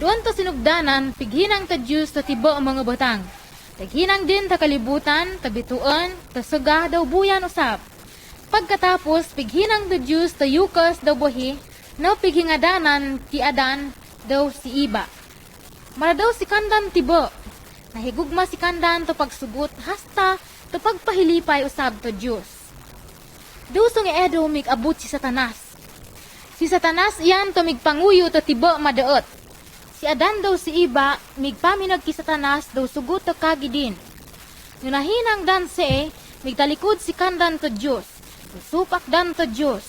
Doon to sinugdanan, pighinang ta Diyos ta tibo ang mga batang. Taghinang din ta kalibutan, tabituan, ta suga daw buyan usap. Pagkatapos, pighinang ta Diyos ta yukas daw buhi, no pighingadanan ti Adan daw si Iba. Mara daw si Kandan tibo. Nahigugma si Kandan to pagsugot hasta to pagpahilipay usab to Diyos. Dusong Edo mig-abot si Satanas. Si Satanas iyan to migpanguyo to tibo madaot. Si Adan daw si Iba migpaminag ki Satanas daw sugot to kagidin. Nunahinang dan se migtalikod si Kandan to Diyos. Supak dan to Diyos.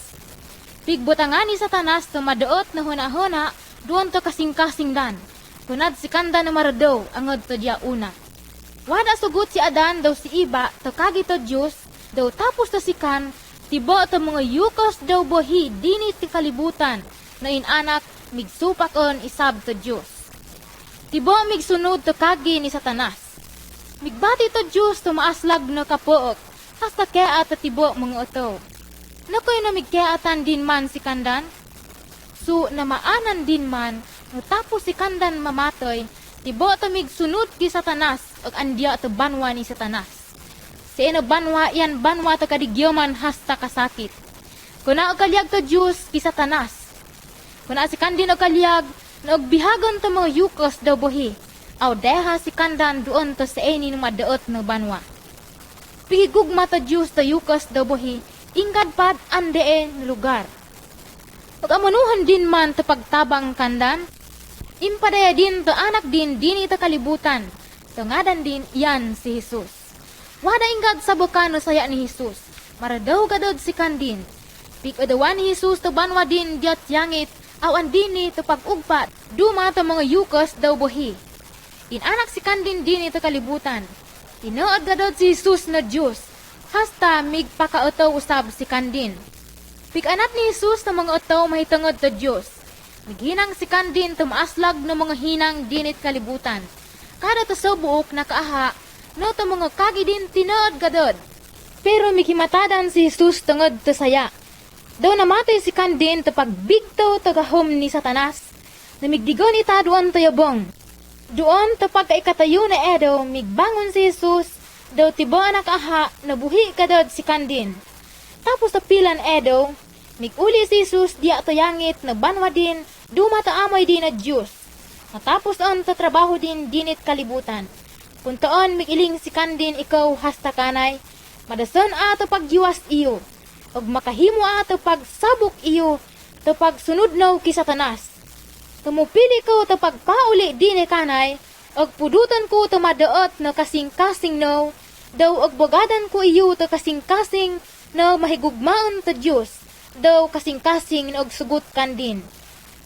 Pigbutangan ni Satanas to madaot na huna-huna doon to kasing-kasing dan. Tunad si Kandan na maradaw angod to diya una. Wada sugot si Adan daw si Iba to kagi to Diyos daw tapos to si Kan tibo to mga yukos daw bohi dini ti kalibutan na inanak migsupakon isab to Diyos. Tibo migsunod to kagi ni Satanas. Migbati to Diyos to maaslag no kapook hasta kaya to tibo mga oto. Nakoy na migkaatan din man si Kandan? So namaanan din man no tapos si Kandan mamatoy, tibo to migsunod ki Satanas ug andya to banwa ni Satanas. Si eno banwa yan banwa to kadigyoman hasta kasakit. Kuna og kalyag to Diyos ki Satanas. Kuna si Kandin og kalyag na og bihagon to mga yukos daw buhi. Aw deha si Kandan doon to sa eni ng madaot na banwa. Pigugma to Diyos to yukos daw buhi, ingkad pad andee lugar. Ug amunuhan din man to pagtabang Kandan. Impadaya din to anak din dini to kalibutan. To ngadan din yan si Jesus. Wada ingkad sa bukano saya ni Jesus. Maradaw gadod si Kandin. Pikadawan ni Jesus to banwa din diat yangit awan dini to pagugpat. Duma to mga yukos daw buhi. Inanak si Kandin dini to kalibutan. Tinuod gadod si Jesus na Diyos. Hasta migpakaotaw usab si Kandin. Pikanat ni Jesus na mga otaw mahitungod to Diyos. Naghinang si Kandin tumaaslag ng mga hinang dinit kalibutan. Kada to sa buok nakaaha, no to mga kagidin tinood gadod. Pero mikimatadan si Jesus tungod to saya. Daw namatay si Kandin to pagbigtaw to gahom ni Satanas. Namigdigo ni ta doon to yabong. Doon to pagkaikatayo na Edo, migbangon si Jesus, daw tibo nakaaha, nabuhi gadod si Kandin. Tapos sa pilan Edo, miguli si Jesus diya to yangit na banwa din, dumata amoy din na Diyos. Matapos on to trabaho din dinit kalibutan. Kung toon migiling si Kandin ikaw hasta kanay, madason ato pagyiwas iyo. Og makahimo ato pagsabok iyo, to pagsunod naw ki Satanas. Tumupili ko to pagpauli dini kanay, og pudutan ko to madaot na kasing-kasing naw, daw og bogadan ko iyo to kasing-kasing na mahigugmaon to Diyos. Daw kasing-kasing og sugot Kandin.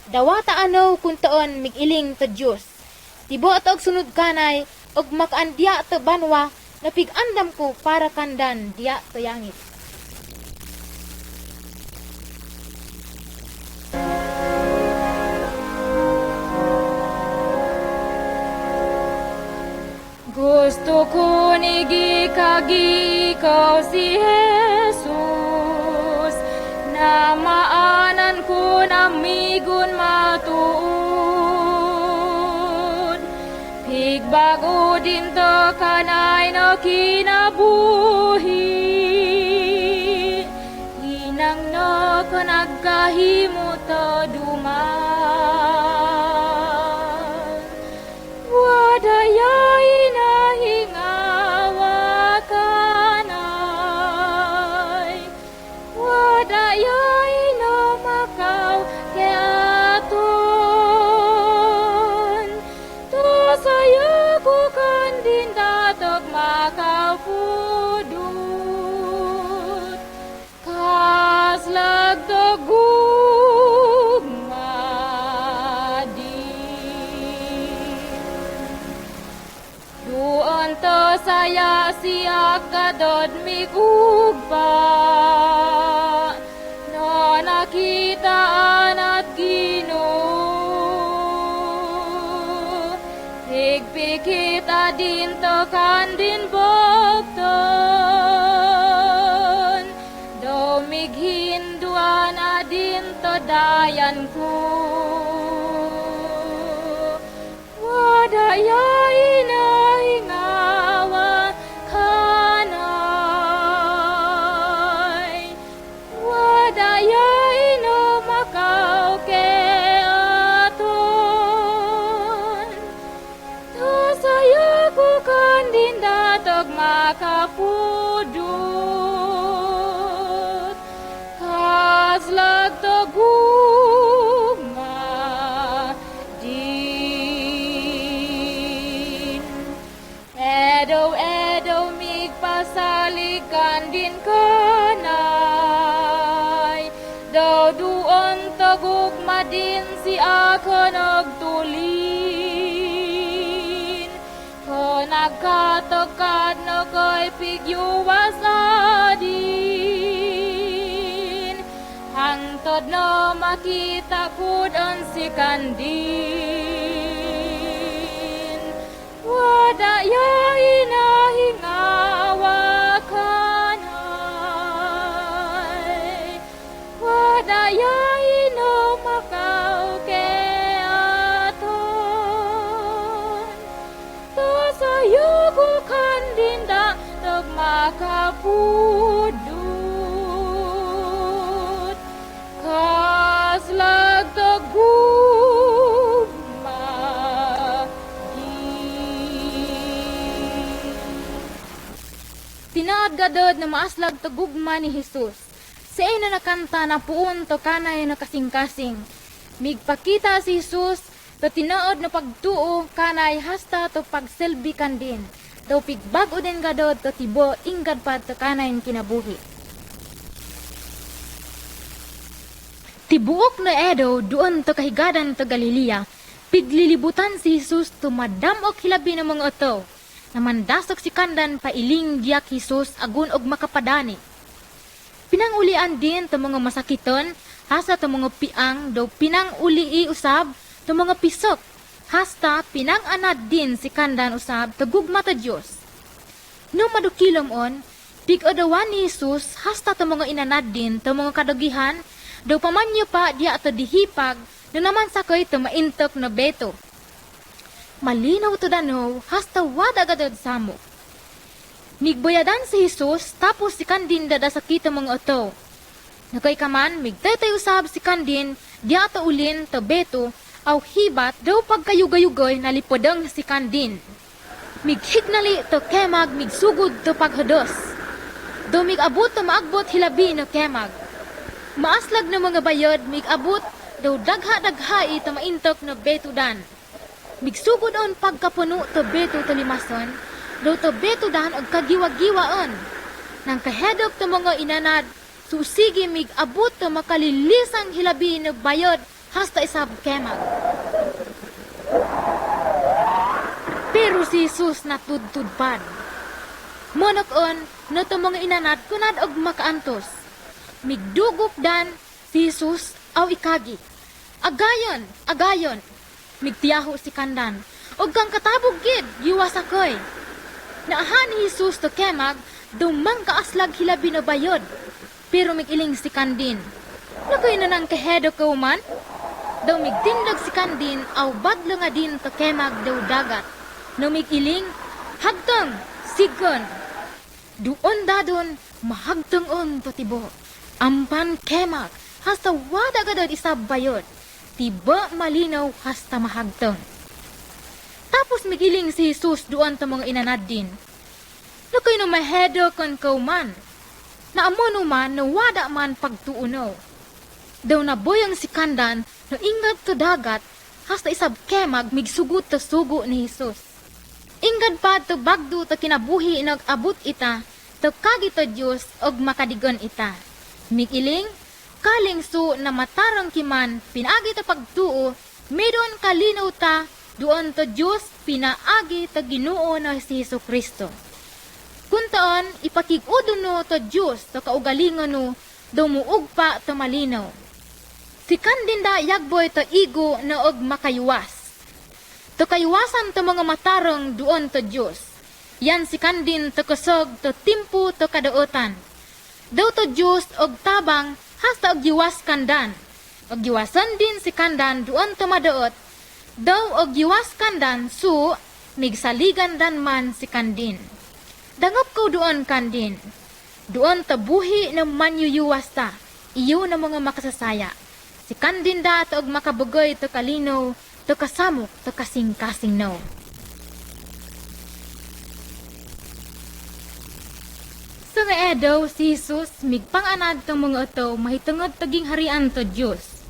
Dawata ano kung taon migiling to Diyos. Tibo at og sunod kanay, og makaandya to banwa, na pig-andam ko para Kandan diya to yangit. Gusto ko nigi kagi ikaw si Jesus, na maanan ko na migun matuod. Pigbago din to kanay na kinabuhi, hinang na kanagkahimo to duman. Wadayay na hingawa kanay, wadayay na makaw keaton. To saya ko Kandin datok makapudut, kaslag to saya siya kadod migugba, no nakitaan at Ginoo. Higpikita din to Kandin bokton, do mighinduan adin to dayan ko. kandin kanay, daw duon tagugma din si ako nagtulin. Nagkatagkad na kay pigyuwas adin, hangtod na makita kudon si kandin. Wada ya hinahingawa kanay, wada ya hinumakaw ke aton. To sayo ko kandinda nagmakapudut, kaslag tagugma. Tinaad gadod na maaslag tagugma ni Jesus. Sa na nakanta na puon to kanay na kasing-kasing. Migpakita si Jesus to tinaod na pagtuo kanay hasta to pagselbi kan din. Daw pigbago din gadod to tibo ingad pa to kanay kinabuhi. Tibuok na edo doon to kahigadan to Galilea. Piglilibutan si Jesus to madamok hilabi ng mga oto. Namandasok si kandan pailing diyak Jesus agun og makapadani. Pinangulian din to mga masakiton, hasta to mga piang daw pinanguli usab to mga pisok, hasta pinanganad din si kandan usab to gugma ta Dios. No madukilom on, pig-odawan ni Jesus hasta to mga inanad din to mga kadagihan, daw pamanyo pa diya ato dihipag no naman sakay to maintok na beto. Malinaw to dano, hasta wada gadod samo. Migboyadan si Jesus, tapos si kandin dada sakit ang mga oto. Nakay kaman, migtetay usab si kandin, diya to ulin to beto, aw hibat, daw pagkayugayugoy na lipodang si kandin. Mighignali to kemag, migsugod to paghados. Daw migabot to maagbot hilabi no kemag. Maaslag ng mga bayod, migabot, daw dagha-dagha ito maintok no beto dan. Migsugod on pagkapuno to beto to limason, daw to beto dan og kagiwa-giwaon. Nang kahedok to mga inanad, susigi mig-abot to makalilisang hilabi no bayod hasta isab kemag. Pero si Jesus natudtudpad. Monok-on, no to mga inanad kunad og makaantos. Migdugop dan si Jesus aw ikagi. Agayon, agayon. Migtiyaho si kandan. Og kang katabog gid, giwasakoy. Naahan ni Jesus to kemag, dumang kaaslag hilabi na bayod. Pero migiling si kandin. Nakoy na nang kahedo ko man? Daw migtindag si kandin, aw badlo nga din to kemag daw dagat. No migiling, hagtong, sigon. Duon dadon, mahagtong on to tibo. Ampan kemag, hasta wada gadod isab bayod. Tiba malinaw hasta mahagtong. Tapos migiling si Jesus doon ta mga inanad din. Nakoy no mahedo kon kauman. Naamono man no wada man pagtuuno. Daw naboyang si kandan no ingad to dagat hasta isab kemag migsugot to sugo ni Jesus. Ingad pa to bagdo to kinabuhi nag-abot ita to kagi to Dios og makadigon ita. Migiling kaling su na matarang kiman, pinaagi ta pagtuo, medon kalinaw ta, doon to Diyos, pinaagi ta Ginoo na si Hesus Kristo. Kuntaon, ipakigudo no to Diyos, to kaugalingon no, dumuog pa to malinaw. Si kandinda yagboy to igo na og makayuwas. To kayuwasan to mga matarang doon to Diyos. Yan si kandin to kusog, to timpo to kadautan. Daw to Diyos og tabang, hasta og giwas kandan. Og giwasan din si kandan doon tumadaot. Daw og giwas kandan su migsaligan dan man si kandin. Dangop ko doon kandin. Doon tabuhi ng manyuyuwas ta. Iyo na mga makasasaya. Si kandin da to og makabugoy to kalino, to kasamok, to kasing-kasing no. Sa nga edo, si Jesus, migpanganad tong mga oto, mahitungod taging harian to Diyos.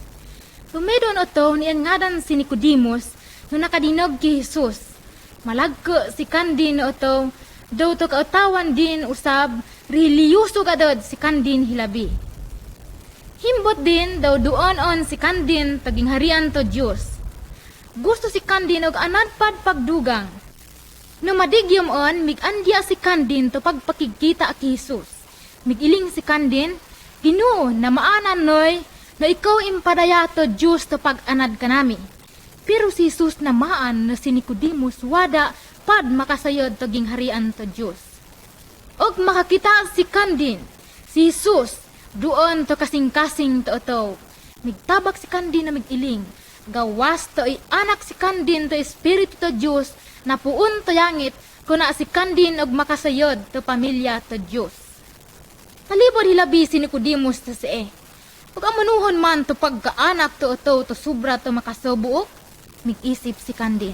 Tumedon oto, niyan ngadan si Nicodemus, no nakadinog ki Jesus. Malagko si kandin oto, daw to kautawan din usab, Reliyoso kadod si Kandin hilabi. Himbot din daw duon si Kandin taging harian to Diyos. Gusto si Kandin og anadpad pagdugang. No madigyom on, mig-andya si Kandin to pagpakikita ki Jesus. Migiling si Kandin, Ginoo na maanan noy, na ikaw impadaya to Diyos to pag-anad ka nami. Pero si Jesus na maan na si Nicodemus wada pad makasayod taging harian to Diyos. Og makakita si Kandin, si Jesus, doon to kasing-kasing to otaw. Migtabak si Kandin na migiling, gawas to ay anak si Kandin to Espiritu to Diyos, na puun to yangit, kuna si Kandin og makasayod to pamilya to Diyos. Talibod hilabi si Nicodemus to si Ug amanuhon man to pagkaanak to otaw to sobra to makasobuok, mig-isip si Kandin.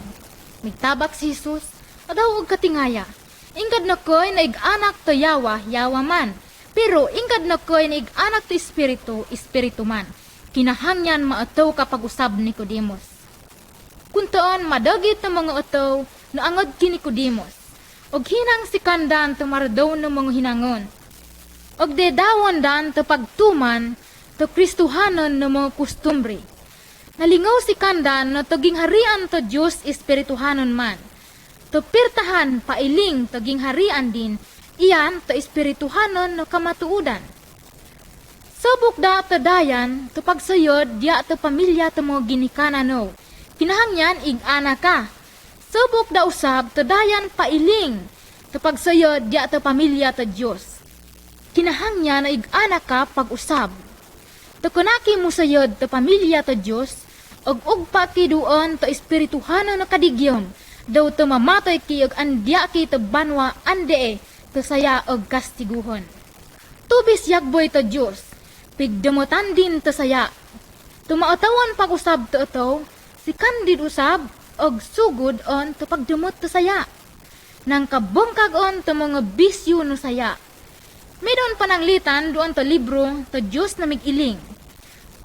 Migtabak si Jesus, adaw og katingaya. Ingkad na ko'y naig-anak to yawa, yawa man. Pero ingkad na ko'y naig-anak to espiritu, espiritu man. Kinahangyan maataw kapag usab ni Nicodemus. Kuntoon madagit ng mga ataw na angod ki Nicodemus. Og hinang si Kandan to maradaw ng mga hinangon. Og dedawon dan to pagtuman to Kristuhanon ng mga kustumbre. Nalingaw si Kandan na taging harian to Diyos espirituhanon man. To pirtahan pailing taging harian din, iyan to espirituhanon no kamatuudan. Subok da to dayan, to pagsayod, diya to pamilya to mo ginikanan no. Kinahangyan ig-ana ka. Subok da usab to dayan pailing, to pagsayod, diya to pamilya to Diyos. Kinahangyan na ig-ana ka pag-usab. To kunaki mo sayod to pamilya to Diyos, og ugpa ki duon to espirituhanon no kadigyon, daw to mamatoy ki og andya ki to banwa ande to saya og kastiguhon. Tubis yakboy to Diyos, pigdemotan din to saya. Tumautawan pag-usab to ito, si Kandid usab og sugod on to pagdemot to saya. Nang kabungkag on to mga bisyo no saya. Medon pananglitan doon to libro to Diyos na migiling.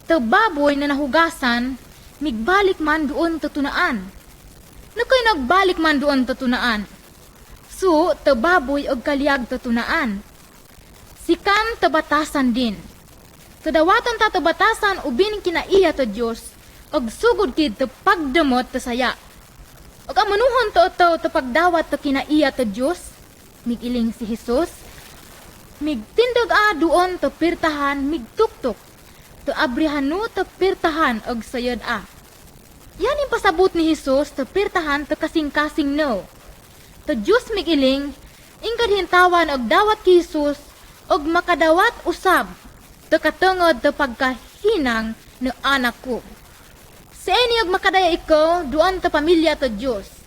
To baboy na nahugasan, migbalik man doon to tunaan. Nakoy nagbalik man doon to tunaan. So, to baboy og kalyag to tunaan. Sikan to batasan din. To dawatan ta to batasan ubin kinaiya to Diyos, og sugod kid to pagdamot to saya. Og amanuhon to pagdawat to kinaiya to Diyos, migiling si Jesus, migtindog doon to pirtahan, migtuktok, to abrihano to pirtahan og sayod Yan yung pasabot ni Jesus to pirtahan to kasing-kasing no. To Diyos migiling, ingkad hintawan og dawat ki Jesus, og makadawat usab, to katungod to pagkahinang no anak ko. Sa inyo og makadaya ikaw, doon to pamilya to Diyos.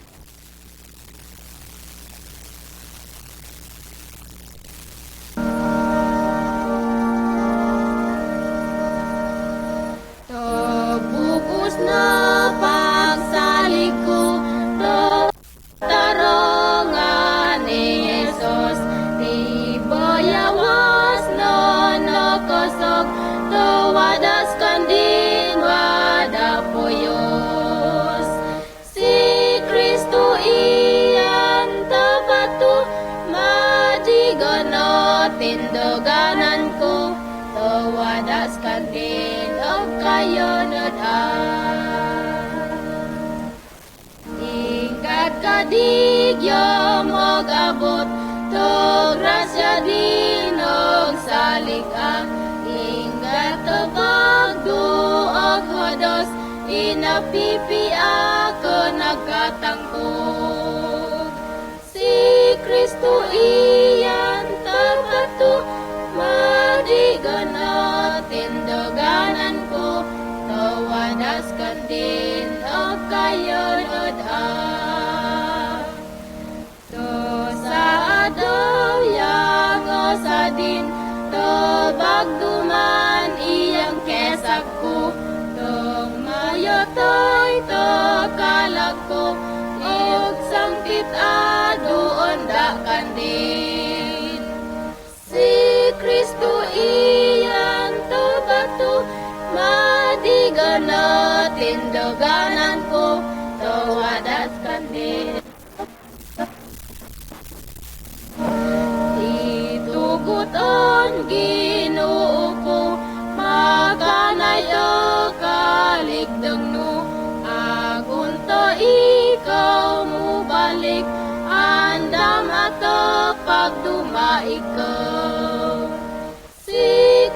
Tindoganan ko, tawadas kantin og kayonod Ingkad kadigyo mog abot, to grasya din og salig Ingkad to pagduog hodos, inapipi ako nagkatangkog. Si Kristo iyan tapatu, madiganot tindoganan ko, tawadas kantin o kayonod To sa adaw yago sa din, to bagduman iyang kesak ko, to mayotoy to kalag ko, og sangkit doon da kandin. Si Kristo iyan to batu, madiganot tindoganan ko, tawadas kandin. Itugo pagduma ikaw. Si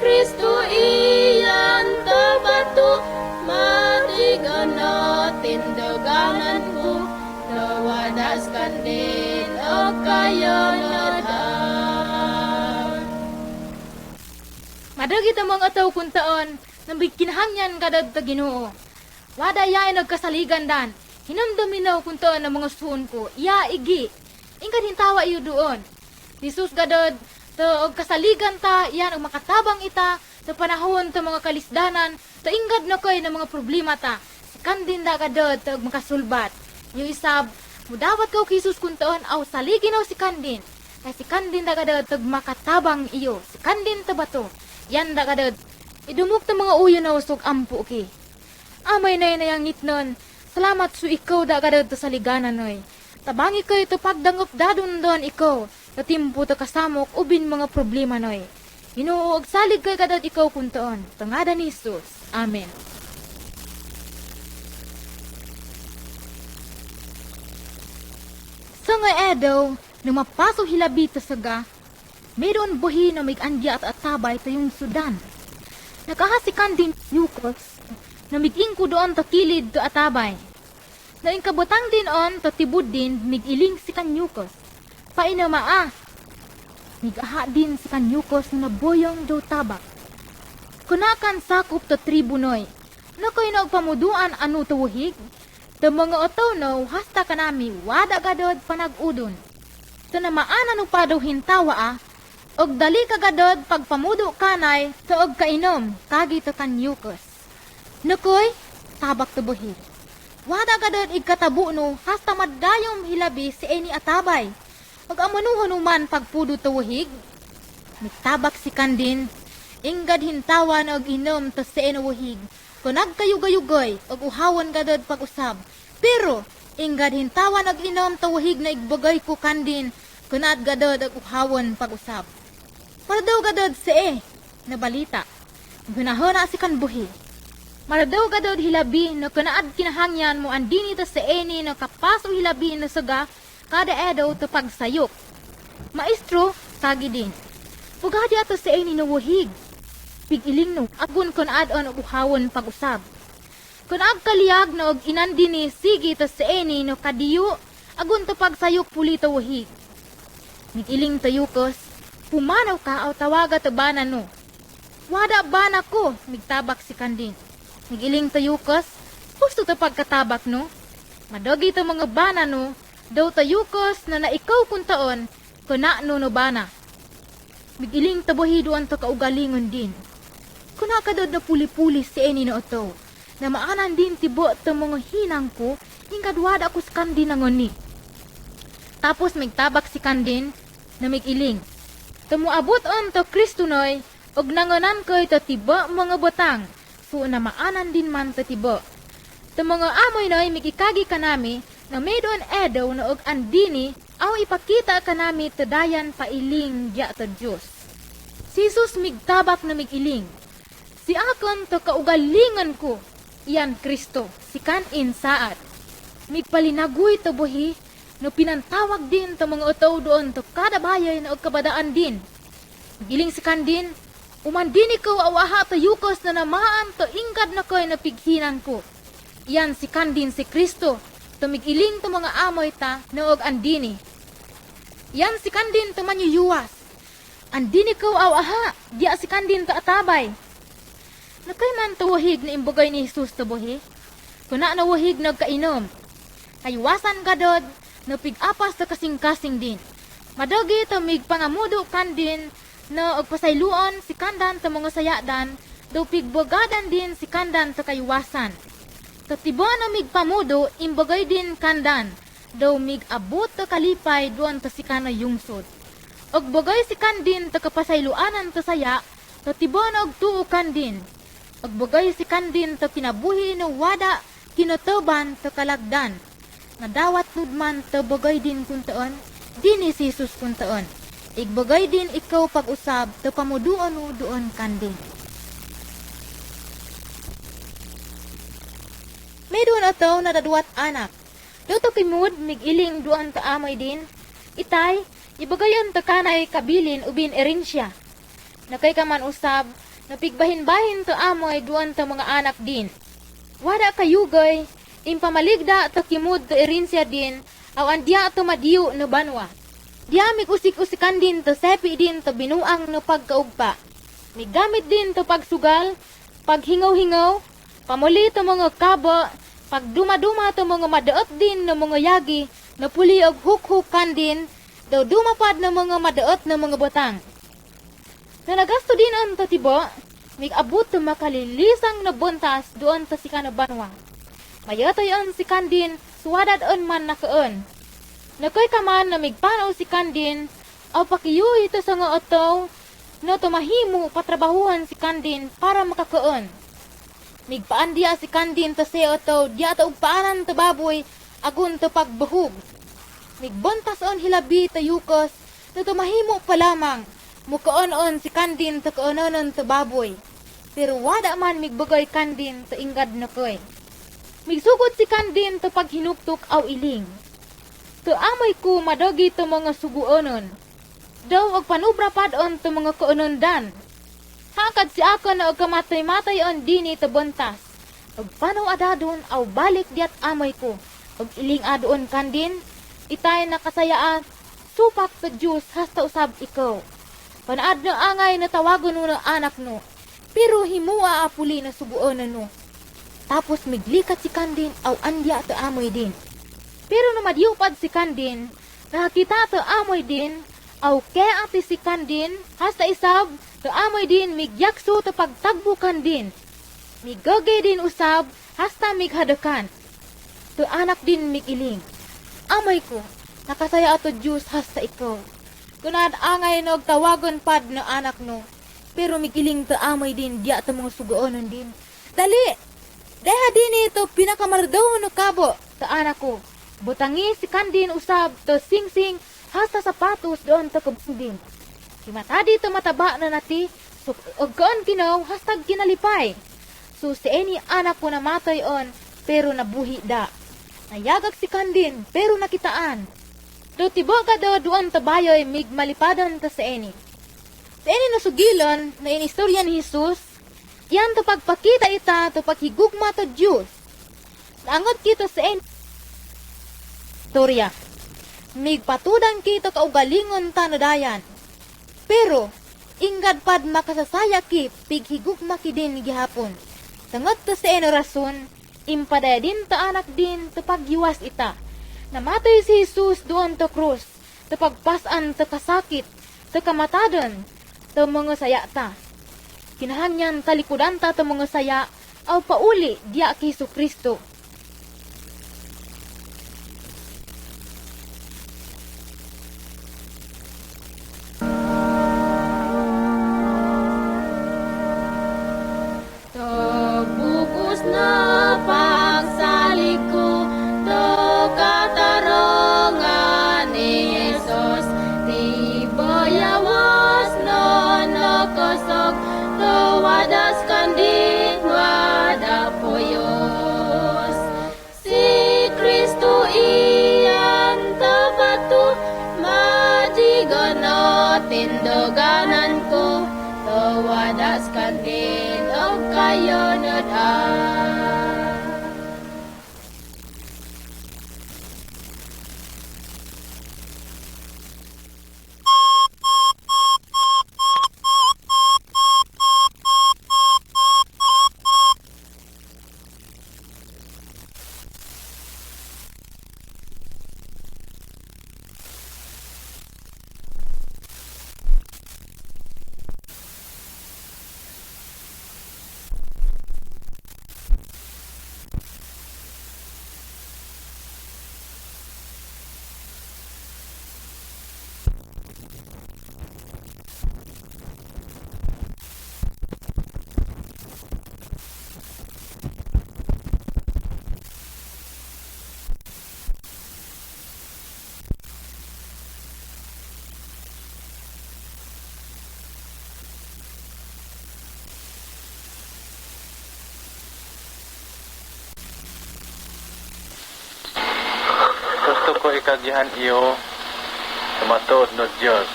Kristo iyan tabato, matigan natin daganan ko, tawadas kandin o kayanadan. Madagit ang mga tao kuntaon, nang kinahangyan kadad ta Ginoo. Wada yaay nagkasaligan dan, hinamdaminaw kuntaon ng mga suon ko, iya igi, ingkad hintawa iyo doon. Jesus gadad, ta og kasaligan ta, yan ang makatabang ita, sa panahon ta mga kalisdanan, ta ingkad na koy ng mga problema ta. Kandin da kadad, ta og makasulbat. Yung isab, mudawat ka kay Jesus kuntaon, aw saligin aw si Kandin. Kay si Kandin da kadad, ta og makatabang iyo, si Kandin ta bato. Yan da kadad, idumok ta mga uyo na usog ampo ki. Amay na yang ngitnon, salamat su ikaw da kadad ta saliganan noy. Tabangi kayo to pagdangop dadon doon ikaw, tatimpo ta kasamok ubin mga problema noy. Ginoo og salig kay kadad ikaw kuntoon, tangada ni Jesus. Amen. Sa nga edaw, nang mapaso hilabi ta saga, mayroon buhi na may andya at atabay tayong Sudan. Nakahasikan din yukos, na miging ko doon to kilid to atabay. Na kabutang din on to tibud din migiling si kanyukos. Painamaa, migaha din si kanyukos na naboyong do tabak. Kunakan sakop to tribunoy, na ko'y nagpamuduan ano tuwihig, to mga otaw no hasta kanami wada gadod panagudon. To namaan ano pa daw hintawa og dali kagadod pagpamudo kanay to og kainom kagi to kanyukos. Nukoy, tabak to buhig. Wada gadod igkatabo no hasta madayom hilabi si eni atabay. Ag amanuhon man pagpudo to buhig. Mitabak si Kandin, ingad hintawan og inom to si eni buhig. Kunag kayugayugoy og uhawan gadod pag-usab. Pero ingad hintawan og inom to buhig na igbagay ko Kandin, kunad gadod og uhawan pag-usab. Para daw gadod si na balita. Gunahona si kanbuhi. Maradaw gadod hilabi no kunaad kinahangyan mo andini ta sa eni no kapaso hilabi no saga kada edaw to pagsayok. Maestro, tagi din. Pugadi ato sa eni no wuhig. Pigiling no agun kunaad on og uhawon pag-usab. Kunaag kaliyag no og inandini sige ta sa eni no kadiyo agun to pagsayok puli to wuhig. Migiling to yukos, pumanaw ka aw tawaga to bana no. Wada bana ko, migtabak si Kandin. Nagiling tayukos, gusto ta pagkatabak no? Madogi ta mga bana no, daw tayukos na naikaw kung taon, kuna no bana. Migiling tabuhi doon ta kaugalingon din. Kuna kadod na puli-puli si eni no oto, na maanan din tibo ta mga hinang ko, hingkad wada ko sa Kandin nangon ni. Tapos migtabak si Kandin, na migiling. Tumuabot on to Kristunoy, og nangonan ko'y to tibo mga botang, so na maanan din man to tibo. To mga amoy noy mikikagi kanami na may doon edaw na og andini aw ipakita kanami to dayan pailing diya to Diyos. Si Jesus migtabak na migiling. Si akon to kaugalingan ko, iyan Kristo, si kanin saat. Migpalinagoy to buhi, no pinantawag din to mga otaw doon to kada bayay na og kabadaan din. Migiling si Kandin, umandini ko awaha to yukos na namaan to ingkad na ko'y napighinan ko. Yan si Kandin si Kristo, tumigiling to mga amoy ta noog andini. Yan si Kandin to manyuyuwas. Andini ko awaha, diya si Kandin to atabay. Nakay man to wahig na imbugay ni Jesus to buhi. Kuna na wahig nagkainom. Kaywasan gadod, na pigapas to kasing-kasing din. Madogi to migpangamudo Kandin, no og pasayluon si Kandan ta mga sayadan, do pigbogadan din si Kandan sa kaywasan. Tatibo na migpamudo, imbagay din Kandan, do migabot ta kalipay doon ta si kana yungsod. Og bagay si Kandin ta kapasayluanan ta saya, tatibo na og tuo Kandin. Og bagay si Kandin ta kinabuhi no wada kinatoban ta kalagdan. Nadawat nudman ta bagay din kuntaon, dini si Jesus kuntaon. Igbagay din ikaw pag-usab, to pamuduan mo doon Kandin. May doon ato na daduat anak. Doon to kimud, migiling doon ta amay din. Itay, Ibagayon to kanay kabilin ubin erensya. Nakay ka man usab, napigbahin-bahin to amoy duan to mga anak din. Wada kayugay, impamaligda to kimud to erensya din, aw andya to madiyo no banwa. Diya usik-usikan din to sepi din to binuang no pagkaugpa. Migamit din to pagsugal, paghingaw-hingaw, pamuli to mga kabo, pagduma-duma to mga madaot din no mga yagi, no puli og huk-hukan din, daw dumapad ng mga madaot ng mga botang. Na nagasto din ang tatibo, mig-abot to makalilisang na buntas doon ta si kanabanwa. Mayatoy on si Kandin, suwadad on man nakaon. Nakoy kaman na migpanaw si Kandin, aw pakiyuhi to sa nga otaw, no tumahimo patrabahuhan si Kandin para makakaon. Migpaan diya si Kandin to sa otaw, diya to ugpaanan to baboy, agun to pagbuhog. Migbontas on hilabi to yukos, to tumahimo pa lamang, mukaon-on si Kandin to kaononon to baboy. Pero wada man migbagay Kandin to ingad na koy. Migsugod si Kandin to paghinuktok aw iling. To amoy ko madogi to mga suguonon. Daw og panubra padon to mga kaonondan. Hakad si ako na og kamatay-matay on dini to bontas. Og panaw adadon aw balik diat amoy ko. Og iling adoon Kandin, itay nakasayaan, supak sa Diyos hasta usab ikaw. Panaad na angay na tawagon mo ng anak no, pero himua apuli na suguonan no. Tapos miglikat si Kandin, aw andya to amoy din. Pero namadiyupad si Kandin, nakakita to amoy din, aw kaya ati si Kandin, hasta isab, to amoy din, migyakso to pagtagbo Kandin. Migagay din usab, hasta mighadakan. To anak din migiling. Amay ko, nakasaya ato Diyos hasta ikaw. Kunad angay nog tawagon pad na anak no, pero migiling to amay din, diya to mga sugoonon din. Dali! Deha din ito pinakamardaw no kabo, to anak ko. Butangi si Kandin usab to sing-sing, hasta sapatos doon to kubsing. Si matadi to mataba na nati, so og kaon kinaw, hastag kinalipay. So si any anak ko namatay on, pero nabuhi da. Nayagag si Kandin, pero nakitaan. Do tibo ka do doon tabayoy, mig malipadan ta sa eni. Sa eni nasugilon, na inistorya ni Jesus, yan to pagpakita ita, to paghigugma to Diyos. Naangot kita sa eni. Istorya, mig patudan kita kaugalingon ta na dayan. Pero, ingad pad makasasaya ki, pighigugma ki din gihapon. Sangot to sa eni rason, impadaya din ta anak din to paghiwas ita. Namatay si Jesus doon to krus, to pagpasan to kasakit, to kamatadon, to mga saya ta. Kinahangyan talikudan ta to mga saya, aw pauli diya kay Kristo. Bukos na pagsalik ko, to katarungan ni Jesus. Di bayawas no nakasok, to wadas Kandin wada poyos. Si Kristo iyan tabatu, madigano tindoganan ko, to wadas Kandin o kayo nadan. Gusto ko ikagihan iyo tumatuod no Dios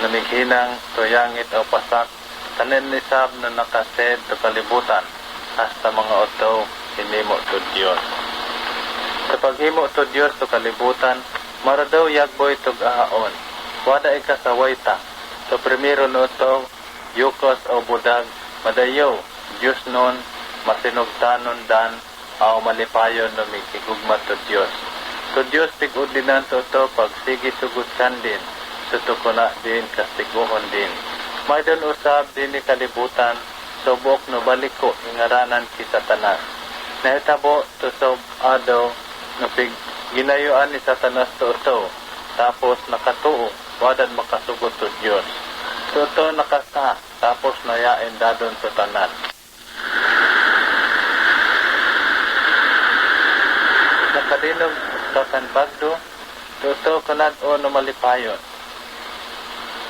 namighinang tuyangit o pasak tanin nisab na nakased to kalibutan hasta mga otaw hinimo to Dios. Sa paghimo to Dios to kalibutan mara daw yagboy tug ahaon wada ikasaway ta. So primero no to yukos o budag madayo Dios non masinugtanon dan aw malipayon no mikigugma to Dios. To Dios tig-udinan to pagsigi sugod sandin sutukuna din kastiguhon din. May don usab din ni kalibutan subok no baliko ingaranan ki Satanas. Nahitabo to sob adaw no pig ginayuan ni Satanas to tapos nakatuo wadan makasugot to Dios. To nakasa tapos nayain dadon to tanan. Nakadinog kasan bagdo to kanad o no malipayon.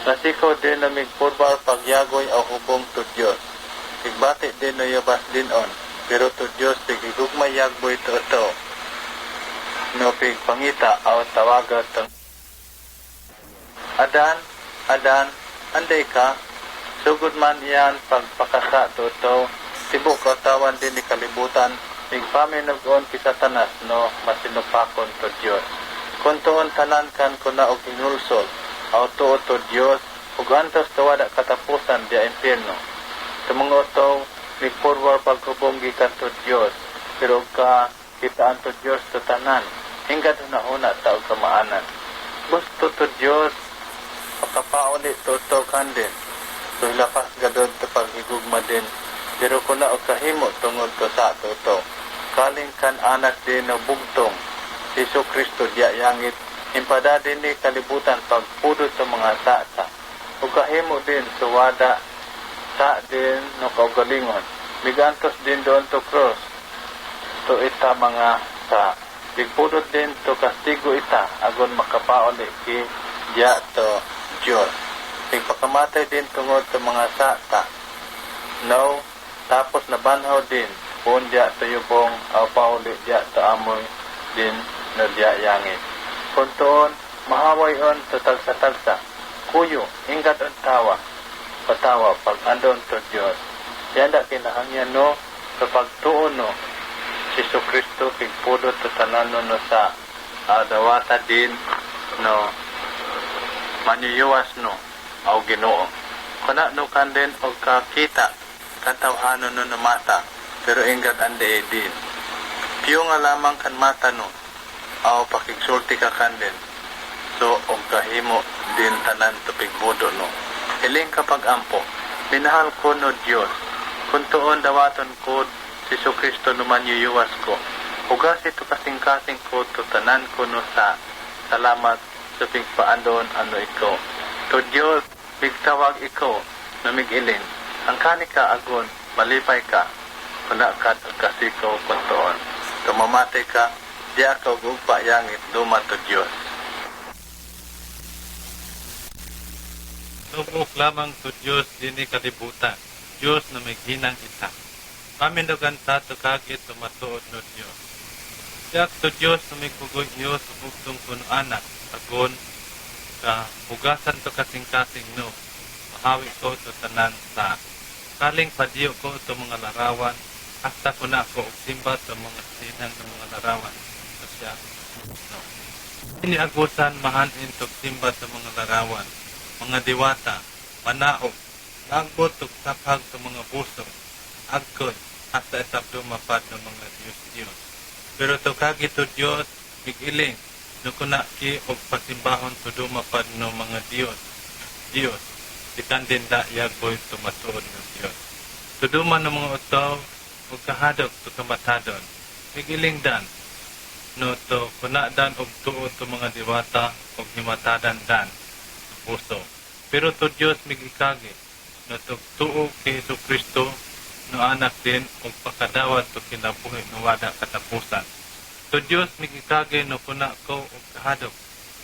Nasiko din na migpurbar pagyagoy o hubong to Diyos. Igbati din na yabas din on. Pero to Diyos tigigugmay yagboy to ito. No pigpangita o tawagat ng Adan, anday ka. Sugod man iyan pagpakasa to ito. Tibok katawan din ni kalibutan. Migpaminugon ki Satanas no masinupakon to Diyos. Kung tuon tanan kan kuna og inulsol. Auto to Dios ug antos tawada katapusan dia impierno. Tumong oto migforward paghubong gikan to Dios pero ka kita to Dios to tanan hingga una ta og kamaanan. Gusto to Dios pakapauli to kandin. So lapas gadod to paghigugma din pero kuna og kahimo tungod to sa to. Kaling kan anak din no bugtong Hesus Kristo dia yangit impada din ni kalibutan pagpudot sa mga sa. Ug kahimo din suwada sa din no kaugalingon. Migantos din doon to cross. To ita mga sa. Bigpudot din to kastigo ita agon makapauli ki diya to Dios. Pagpakamatay din tungod sa mga sa. No, tapos nabanhaw din kung diya to yubong o pauli diya to amoy din no diya yangit. Kuntoon, mahawayon to tagsa-tagsa. Kuyo, ingat ang patawa, pag andon to Diyos. Yanda kinahangyan no, sa pagtuon no, Hesus Kristo pigpudot to tanan no sa dawata din no, maniyuwas no, au Ginoo. Kuna no kanden o kakita, katawhanon no mata, pero ingat ande din. Piyo nga lamang kan mata no, aw pakigsulti ka kandin. So, og kahimo din tanan to pigmudo no. Iling kapag ampo, minahal ko no Dios. Kung tuon dawaton ko, Hesus Kristo naman yuyuwas ko. Ugas ito kasing-kasing ko to tanan ko no sa salamat sa pigpaandon ano iko. To Dios, bigtawag iko na migiling. Ang kanika agon, malipay ka. Kuna kat kasiko kung tuon. Tumamatay ka, diya ka gugpa yangit duma to Diyos. Lubok lamang to Diyos dini kalibutan. Diyos na may ginang isa. Pamindugan ta to kagit tumatuod no Diyos. Diyak to Diyos na may kugoy iyo sa bugtong kuno anak. Agon ka hugasan to kasing-kasing no. Mahawi ko to tanan sa. Kaling padiyo ko to mga larawan. Hasta ko na ako og simba to mga sinang ng mga larawan. Siya. No. Iniagusan mahanin tog simba sa mga larawan, mga diwata, manaog, nagbot tog sapag sa mga buso, agkoy, hasta esabdo mapad ng mga Diyos. Pero to kagi to Diyos, migiling, no kunaki og pasimbahon to dumapad ng mga Diyos, ikan din da yagboy tumatuod ng Diyos. Tuduman ng mga utaw, og kahadok to kamatadon, migiling dan, no to kunadan og tuo to mga diwata og himatadan dan sa puso. Pero to Dios migikagi no to tuo kay Hesus Kristo no anak din og pakadawat to kinabuhi no wada katapusan. To Dios migikagi no kuna ko og kahadok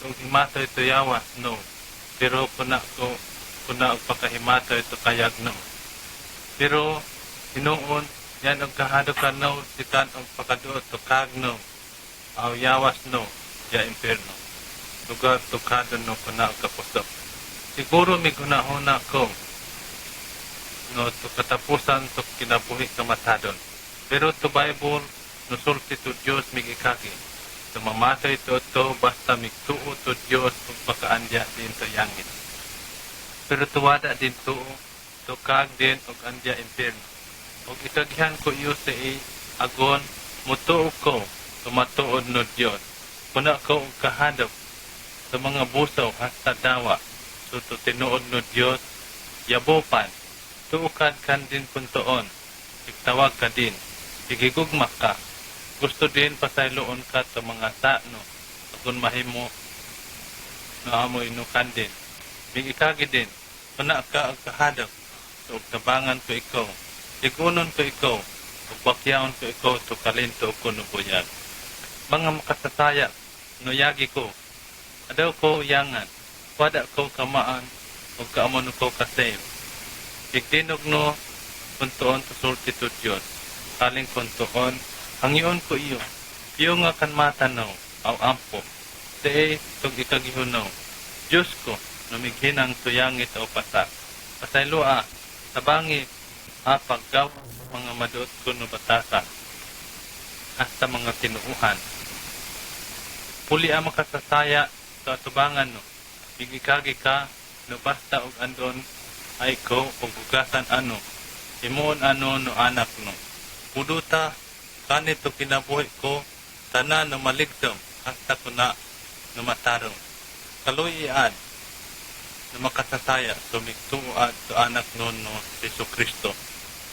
og himatoy to yawas no. Pero kuna og pakahimatay to kayag no. Pero hinuon yan og kahadok no sikan og pakaduot to kag no. Aw yawas no, ya imperno. lugar tukadon no kuna og kapusok. Siguro mig hunahuna ko no to katapusan to kinabuhi kamatadon. Pero to Bible no sulti to Dios mig ikagi. To mamatay to basta migtuo to Dios ug pakaandya din to yangit. Pero tuwada din to kag din og andya impierno. Og ikagihan ko iyo sa agon mutuo ko tumatuod no Dios. Kuna ko og kahadap sa mga busaw hasta dawa. So to tinuod no Dios yabopan. Tuukad kan din puntoon. Igtawag ka din. Igigugma ka. Gusto din pasayloon ka sa mga no. Agon mahimo no amo inukan din. Migikagi din. Kuna ka og kahadap. So tabangan ko ikaw. Igunon ko ikaw. Ug bakyaon ko ikaw to kalinto ko no buyag. Mga makasasaya no yagi ko. Adaw ko yangan. Wada ko kamaan ug kaamon ko kasave. Igdinog no puntoon to sulti to Dios. Kaling puntoon hangyon ko iyo. Iyo nga kan matanaw aw ampo. Te tug ikagihunaw. Dios ko no mighinang tuyangit o pasak. Pasaylua tabangi paggaw mga maduot ko no batasa. Hasta mga tinuuhan. Puli ang makasasaya sa atubangan no. Bigikagi ka no basta og andon ay ko og ugasan ano. Imoon ano no anak no. Puduta kanito kinabuhi ko tanan no maligdom hasta ko na no matarong. Kaluyan no makasasaya sumigtuad sa anak no Jesucristo.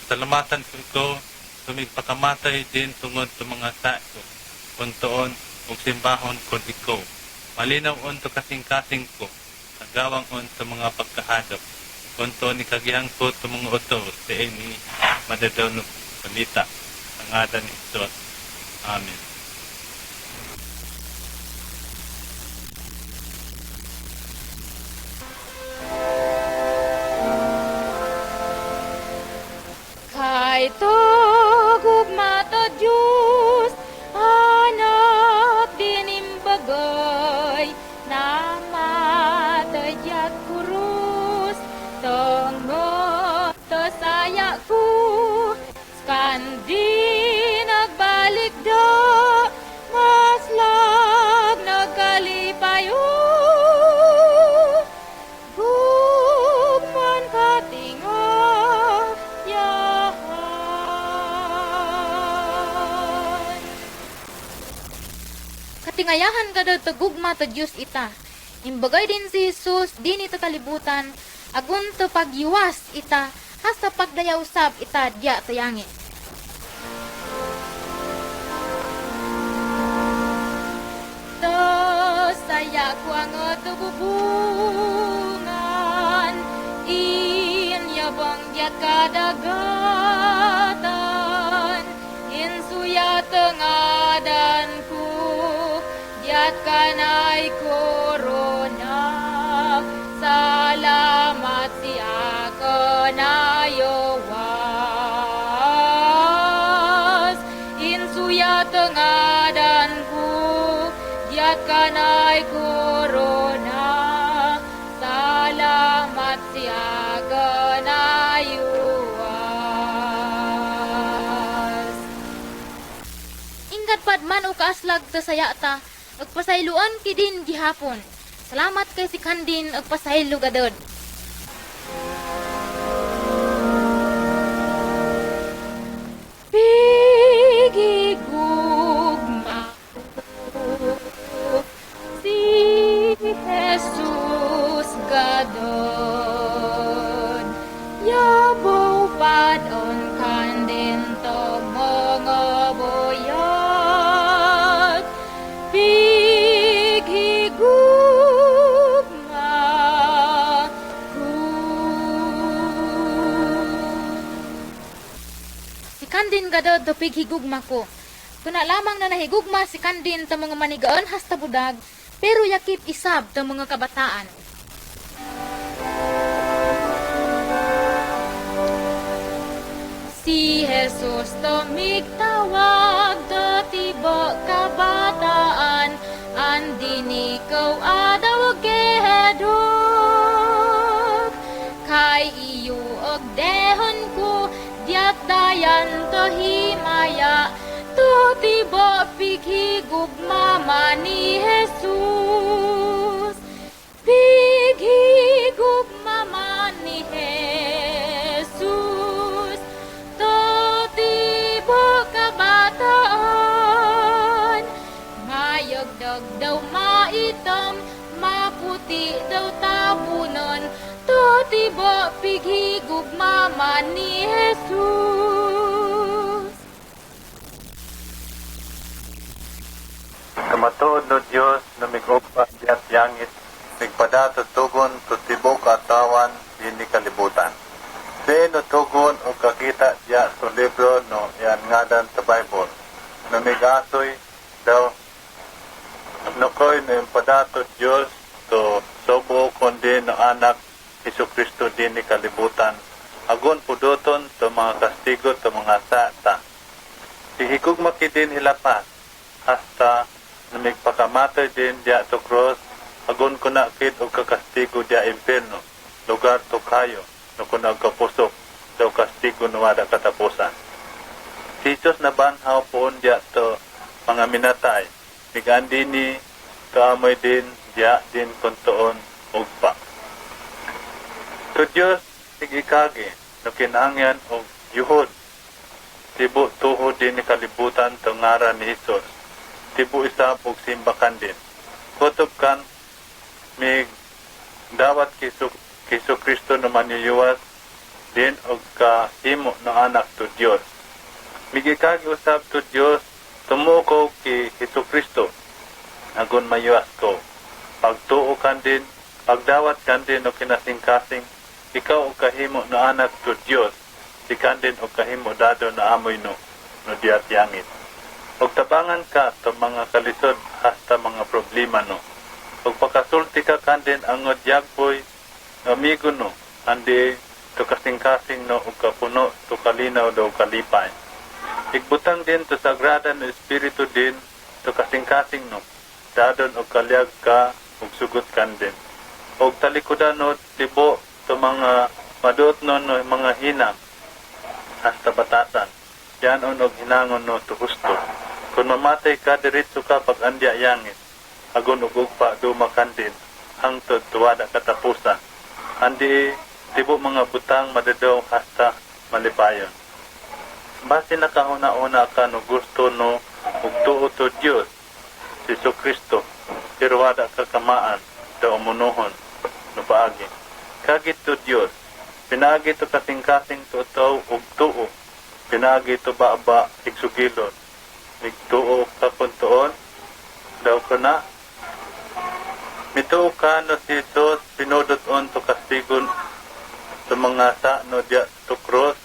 Salamatan ko ito sumigpakamatay din tungod sa mga sayo. Kuntoon ug simbahon kon ikaw. Malinaw on to kasing-kasing ko. Nagawang on to mga pagkahadap. Kunto ni kagihang ko to mga oto sa ini madadaw no balita. Ang ngalan ni Jesus. Amen. Kay tugugma ta Diyos, anak din imbagay, namatay at kurus, tungod to saya ko, skandi nagbalik da, maslag nagkalipayo. Gugman katingog, katingayahan ka daw tagugma ta Diyos ita. Imbagay din si Jesus, din ita kalibutan, agun to pagyiwas ita, hasta pagdayaw sab ita diya tayangi. To saya ko ang tububungan, inyabang diat kadagatan, insuya tengadan ku, diat kanay korona, salamat siya kanayawas, insuya tengadan ku, diat kanay korona, salamat siya kanayawas. Ingat padman o kaaslag ta sayata, agpasayluan kidin gihapon. Salamat kay si Kandin agpasaylo gadod. Pigigugma si Jesus gadod, yabaw padon Kandin to mga boyag. Si Kandin gadod to pighigugma ko. Tuna lamang na nahigugma si Kandin ta mga manigaan hasta budag, pero yakip isab ta mga kabataan. Si Jesus to migtawag to tibo kabataan, andin ikaw gugmama ni Jesus. Pighi gugmama ni Jesus. Totibo kabataan. Mayagdag daw maitam, maputi daw tabunan. Totibo pighi gugmama ni Jesus. Kamatuod no Diyos na migugpa diat yangit, migpadato tugon to tibok katawan dini kalibutan. Sino tugon o kakita diya sa libro no yan ngadan sa Bible. Na migasoy daw nukoy na impadato Diyos to sobo kundi no anak Hesus Kristo dini kalibutan. Agon pudoton to mga kastigo to mga sata. Ihigug makidin hilapas hasta na migpakamatay din diya to cross. Agon ko na kid o kakastigo diya impierno. Lugar to kayo no kuna kapusok daw kastigo no wada katapusan. Sisos na banhaw poon diya to mga minatay. Migandi ni kaamoy din diya din kuntoon ugpa. To Diyos sigikagi no kinangyan og yuhod. Tibo tuhod din ni kalibutan to ngaran ni Hesus. Tibo isa og simbakan din. Kutob kan mig dawat kiso Kristo na maniyuwas din og kahimo ng anak to Diyos. Migikagi usab to Diyos tumuko ki Hesus Kristo agon mayuwas ko. Pagtuo kan din, pagdawat kan din o kinasing-kasing, ikaw o kahimo na anak to Diyos, sikan din o kahimo dado na amoy no diat yangit. Og tabangan ka to mga kalisod hasta mga problema no. Og pakasulti ka kandin ang odyagboy amigo no, andi to kasing-kasing no og kapuno to kalinaw do kalipay. Igbutang din to sagrada no espiritu din to kasing-kasing no, dadon og kalyag ka og sugot kandin. Og talikudan no tibo to mga madot no mga hinang hasta batasan. Yan og hinangon no to husto. Kung mamatay ka diretso ka pag andya yangit, agon og ugpa dumakandin hangtod tuwada katapusan. Andi tibo mga butang madadaw hasta malipayon. Basi nakahuna-una ka no gusto no ug tuo to Dios Hesus Kristo, pero wada ka kamaan daw umunuhon no paagi. Kagit to Dios, pinagi to kasing-kasing to utaw ug tuo. Pinagi to ba igsugilon. Nigtuo ka kuntoon daw ko na. Mituo ka no si Jesus pinudoton to kastigon sa mga sa no diya to cross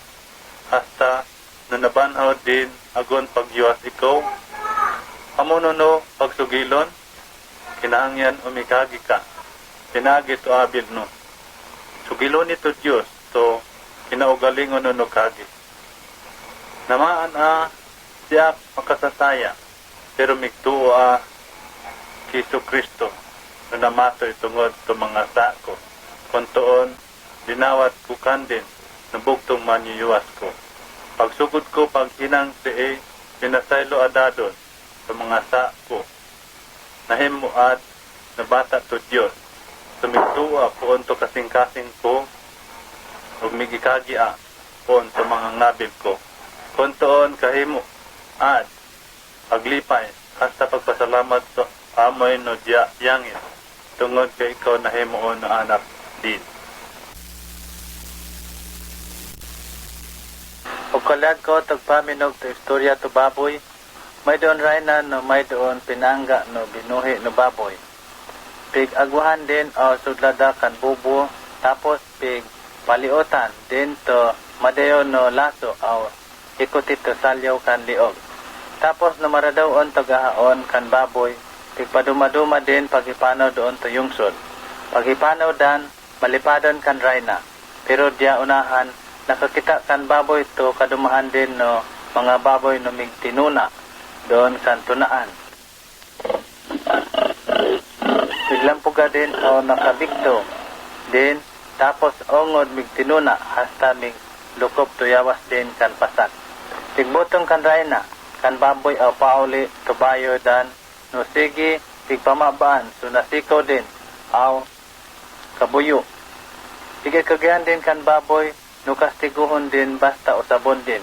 hasta na nabanhaw din agon pagyuwas ikaw. Amono no pagsugilon, kinahangyan umikagi ka. Pinagi to abil no. Sugilon ito Diyos, to kinaugalingon no kagi. Namaan siya makasasaya, pero migtuo Hesus Kristo na namatoy tungod to mga sako. Kuntoon, dinawat ko kandin, nabugtong maniyuwas ko. Pagsugod ko paghinang siya, pinasaylo adadon sa mga sako. Nahimuad na bata to Diyos. Sumigtuwa poon to kasing-kasing ko ug migikagia poon sa mga ngabil ko. Kuntoon kahimo at paglipay hasta pagpasalamat sa amoy no diya yangin tungod kay ikaw nahimuon na anak din. O kalag ko tagpaminog to istorya to baboy, may doon rainan no may doon pinangga no binuhi no baboy. Pig agwahan din o sudlada kan bubo, tapos pig paliutan din to madayo no laso o ikutit to salyaw kan liog. Tapos namaradaon to gahaon kan baboy, pig paduma-duma din pagipanaw doon to yungsod. Pagipanaw dan, malipadon kan rayna. Pero diya unahan, nakakita kan baboy to kadumahan din no mga baboy no migtinuna doon kan tunaan. Biglang puga din o nakabigto din, tapos ongod migtinuna hasta mig lukop tuyawas din kan pasak. Tigbutong kan rayna, kan baboy o pauli tubayo dan no sige tigpamabaan so nasikaw din aw kabuyo. Sige kagayan din kan baboy no kastiguhon din basta usabon din.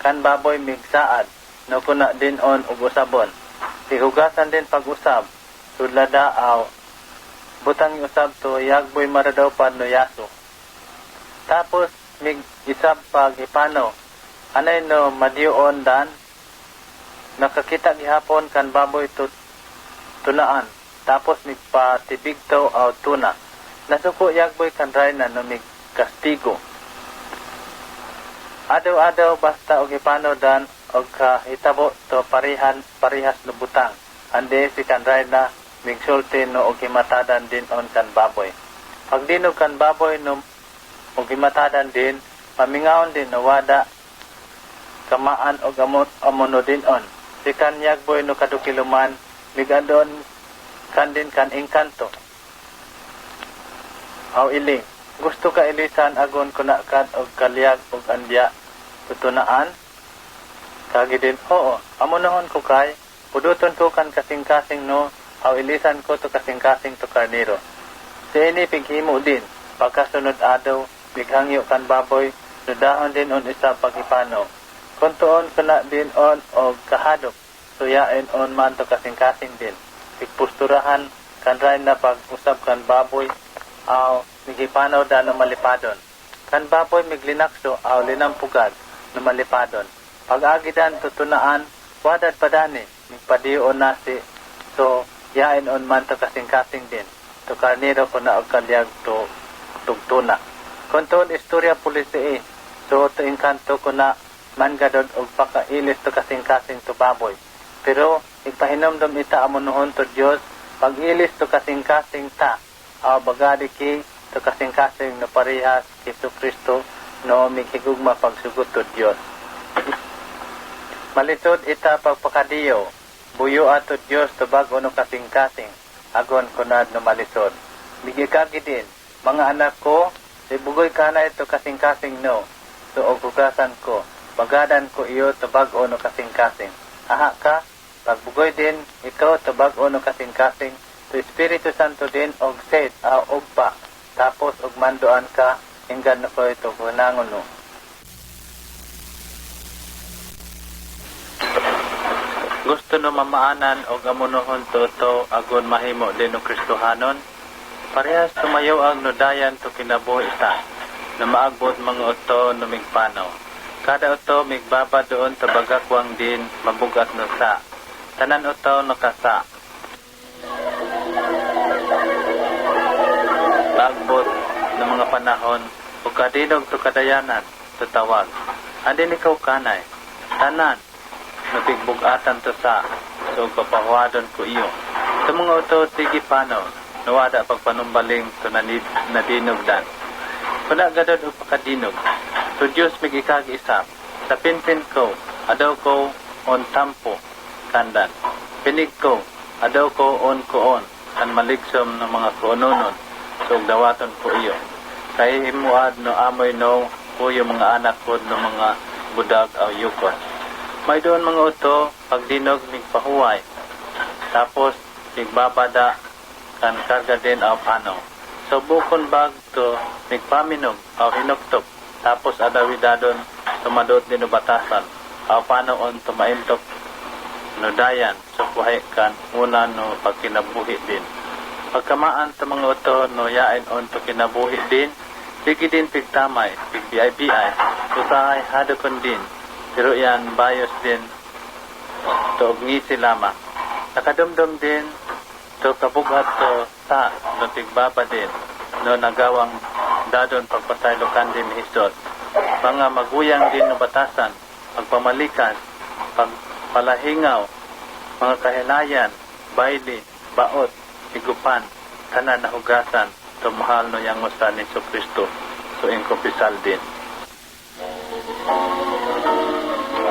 Kan baboy migsaad no kuna din on ug usabon. Tihugasan din pag-usab sudlada aw butang usab to yagboy maradaw pa no yaso. Tapos mig isab pag ipano anay no madiyon dan nakakita gihapon kan baboy tunaan tapos migpatibig to aw tuna nasuko yagboy kan rayna no mig kastigo adaw basta og ipano dan og kahitabo to parihas no butang ande si kan rayna migsulti no og himatadan din on kan baboy pagdinog kan baboy no og himatadan din pamingaon din no wada kamaan og amono din on si kan yagboy no kadukiluman migadon kan din kan engkanto aw iling gusto ka ilisan agon kuna kad og kalyag og andya tutunaan kagi din oo amonohon ko kay puduton ko kan kasing-kasing no aw ilisan ko to kasing-kasing to karnero si ini pighimo din pagkasunod adaw bighangyo kan baboy sudahon din on isa pagipano kuntuon kuna din on og kahadok suyain on man to kasing-kasing din pigpusturahan kan ray na pag-usab kan baboy aw migipanaw da no malipadon kan baboy miglinakso aw linampugad no malipadon pag-agidan tutunaan wadad padani migpadiyon nasi so yain on man to kasing-kasing din to karnero kuna og kalyag to tugtuna kuntuon istorya polisi so to engkanto kuna man gadod og pakailis to kasing-kasing to baboy pero ipahinomdom ita amonohon to Dios pag-ilis to kasing-kasing ta aw bagadi ki to kasing-kasing no parehas Hesus Kristo no mighigugma pagsugot to Dios malitod ita pagpakadiyo buyo ato Dios to bag-o no kasing-kasing agon kunad no malisod bigikagi din mga anak ko ibugoy kanay to kasing-kasing no so og hugasan ko bagadan ko iyo to bag-o no kasing-kasing aha ka pagbugoy din ikaw to bag-o no kasing-kasing to Espiritu Santo din og set og pa tapos og mandoan ka inggan no ko ito gunangon no gusto no mamaanan og amonohon to agon mahimo din no Kristohanon parehas tumayo ang nodayan to kinabuhi ita na maagbot mga uto no migpanaw kada uto migbaba doon ta bagakwang din mabugat no sa tanan uto no kasa maagbot ng mga panahon o kadinog to kadayanan to tawag andin ikaw kanay tanan napigbugatan to sa so papahuadon ko iyo sa mga uto tigi panaw nawada pagpanumbaling to nadinog dan kuna gadod o pakadinog to Diyos migikag-isap sa pinpin ko adaw ko on tampo kandan pinig ko adaw ko on kan maligsom ng mga kuononon so dawaton ko iyo kay himuad no amoy no kuyo mga anak ko no mga budag aw yukon may doon mga uto pagdinog migpahuway tapos migbabada kan karga din aw pano so bukon bag to migpaminog aw hinuktok tapos adawidadon tumadot din no batasan aw pano on tumaintok no dayan so buhay kan una no pagkinabuhi din pagkamaan sa mga uto no yain on to kinabuhi din sige din pigtamay pigbiay usahay hadokon din pero yan bayos din to ngisi lamang nakadumdum din to kabugat to sa no tigbaba din no nagawang dadon pagpasaylokan din ni Hesus mga maguyang din no batasan pagpamalikas pagpalahingaw mga kahilayan baili baot higupan tanan na hugasan to mahal no yang usa ni Kristo so inkopisal din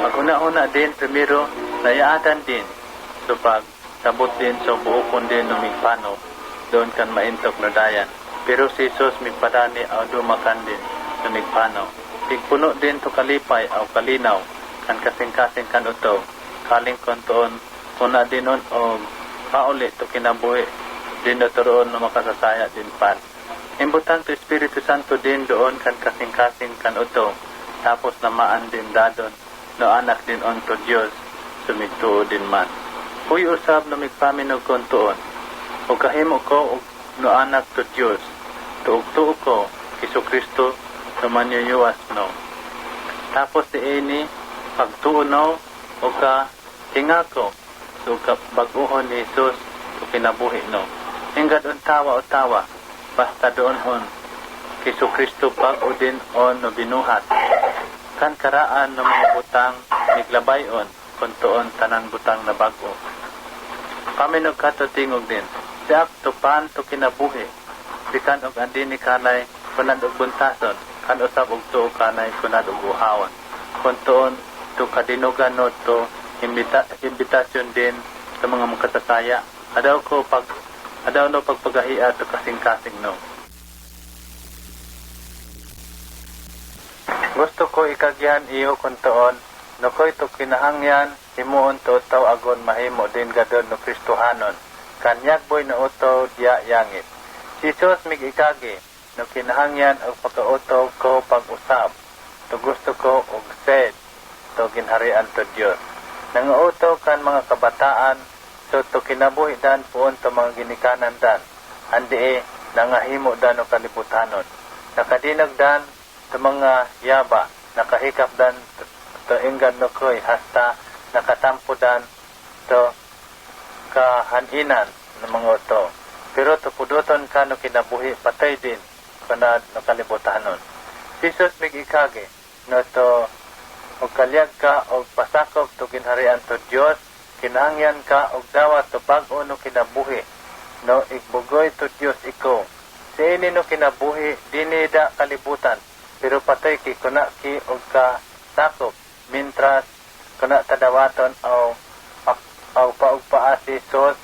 paguna-una din primero nayaatan din so pag sabot din so buokon din no migpano doon kan maintok no dayan pero si Jesus migpadani aw dumakan din no migpano tigpuno din to kalipay aw kalinaw kan kasing-kasing kan uto kaling kontoon kuna din on og mauli to kinabuhi din na turoon na makasasaya din pan. Imbutan to Espiritu Santo din doon kan kasing-kasing kan uto, tapos namaan din dadon no anak din on to Diyos, sumigtuo din man. Huy usab no migpaminog kon tuon, o kahimo ko no anak to Diyos, tuog-tuo ko, Isu Kristo, no manyuyuwas no. Tapos di ini, pagtuo no, o ka hinga ko, so ka baguhon ni Jesus, o kinabuhi no. Hingad on tawa o tawa, basta doon on, Isu Kristo pag o din on no binuhat. Kan karaan no mga butang, miglabay on, kung tuon tanan butang na bago. Paminog ka to tingog din, siya to pan to kinabuhi, bikan og andi ni kanay, kunad og buntason, kan usab og tuo kanay, kunad og uhawon. Kung tuon, to kadinugan no to, imbitasyon din sa mga makasasaya. Adaw no pagpagahiya to kasing-kasing no. Gusto ko ikagyan iyo kung tuon, no ko'y to kinahangyan, himuon to utaw agon mahimo din gadon no Kristohanon. Kanyag boy na utaw diya yangit. Jesus mig ikagi, no kinahangyan og pagkautaw ko pag-usab. To gusto ko og said, to ginharian to Dios. Nangautaw kan mga kabataan, so to kinabuhi dan puon to mga ginikanan dan. Andi nangahimo dan o kalibutanon. Nakadinag dan to mga yaba, nakahikap dan to inggan no koy, hasta nakatampo dan to kahaninan ng mga uto. Pero to puduton ka no kinabuhi, patay din kana no kalibutanon. Jesus mig ikagi, no to og kalyag ka og pasakop to ginharian to Dios, kinahangyan ka og dawat to bag-o no kinabuhi, no igbugoy to Dios iko. Si ini no kinabuhi dini da kalibutan, pero patay ki kuna ki og ka sakop, mintras kuna tadawaton o paugpaasi sos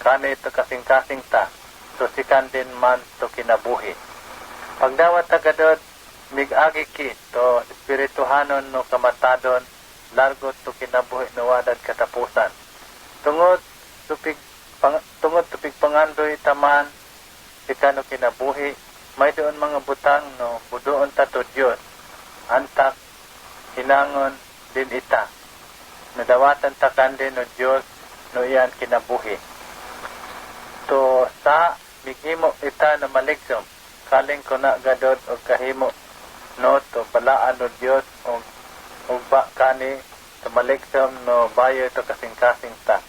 kani to kasing-kasing ta, so sikan din man to kinabuhi. Pagdawat tagadod, mig-agi ki to espirituhanon no kamatadon, largot to kinabuhi no wadad katapusan. Tungod tupig pangandoy taman, sikan no kinabuhi, may doon mga butang no budoon ta to Dios, antak hinangon din ita. Nadawatan takan din no Dios no iyan kinabuhi. To sa mighimo ita na maligsom, kaling ko na gadod o kahimo no to balaan no Dios o ba kani to maligsom no bayo to kasing-kasing ta.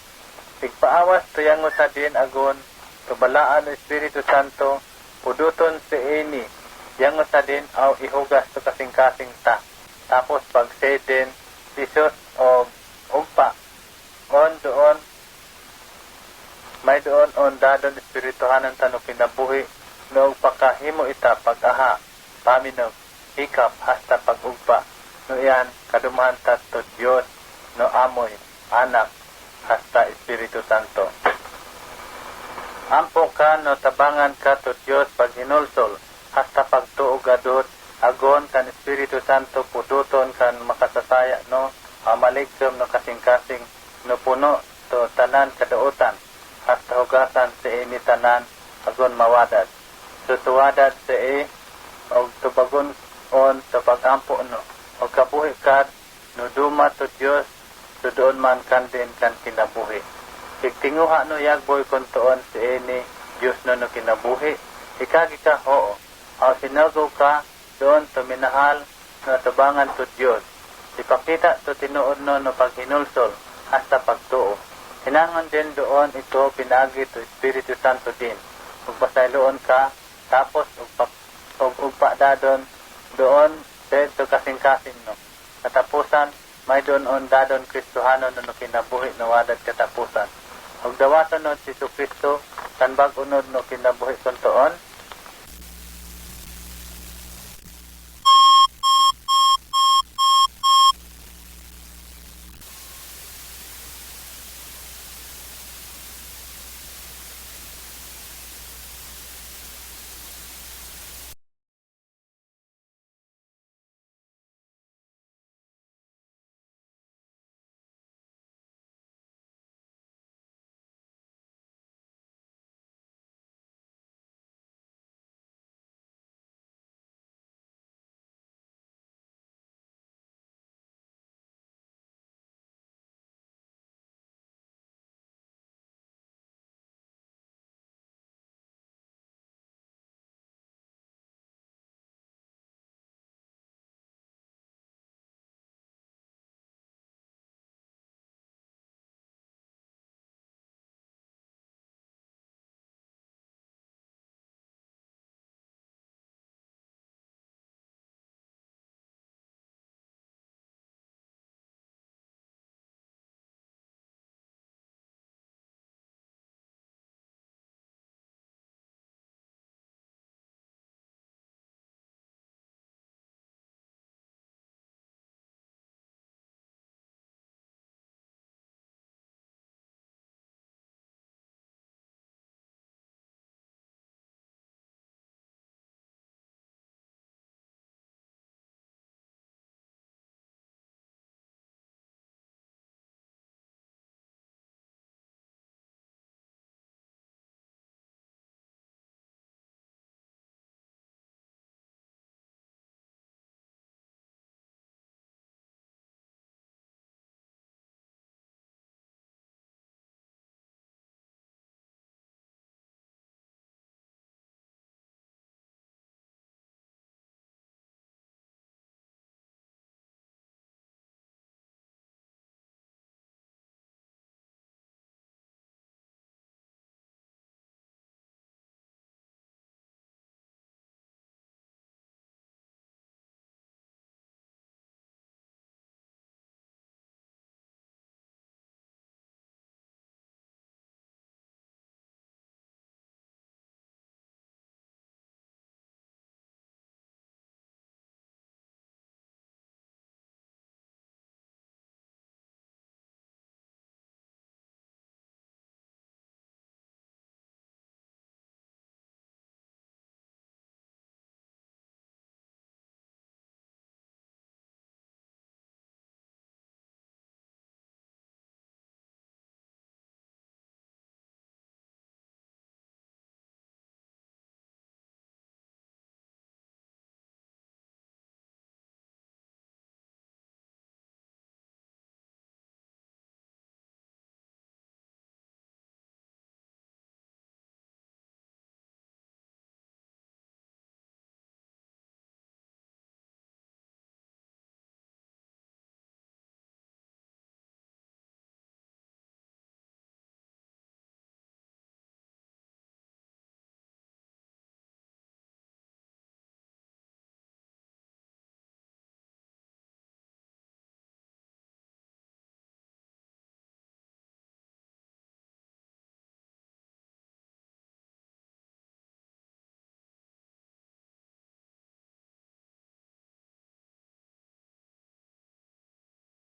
Pigpaawas to yang sa din agon to balaan no Espiritu Santo, puduton si ini yang sa din aw ihugas to kasing-kasing ta. Tapos pag-say din Jesus o ugpa on doon, may doon on dadon espirituhanan ta no kinabuhi no pakahimo ita pag-aha, paminog, hikap hasta pag-ugpa no iyan kadumahan ta to Dios no amoy, anak hasta Espiritu Santo. Ampo ka no tabangan ka to Dios pag hinulsol hasta pagtuog gadod agon kan Espiritu Santo puduton kan makasasaya no amaligsom no kasing-kasing no puno to tanan kadautan hasta hugasan sa ini tanan agon mawadad. So tuwadad sa og tubagon on to pagampo no o kabuhi kad no duma to Dios, so doon man kan din kan kinabuhi. Igtinguha no yagboy kon tuon sa ini Dios no kinabuhi, ikagi ka oo aw sinago ka doon to minahal no tabangan to Dios. Ipakita to tinuod no paghinulsol hasta pagtuo. Hinangon din doon ito pinagi to Espiritu Santo din. Ug pasayloon ka, tapos ugpa dadon doon to kasing-kasing no. Katapusan, may doon on dadon Kristohanon no kinabuhi no wadad katapusan. Ug dawaton no si Kristo kan bag-unod no kinabuhi kon tuon,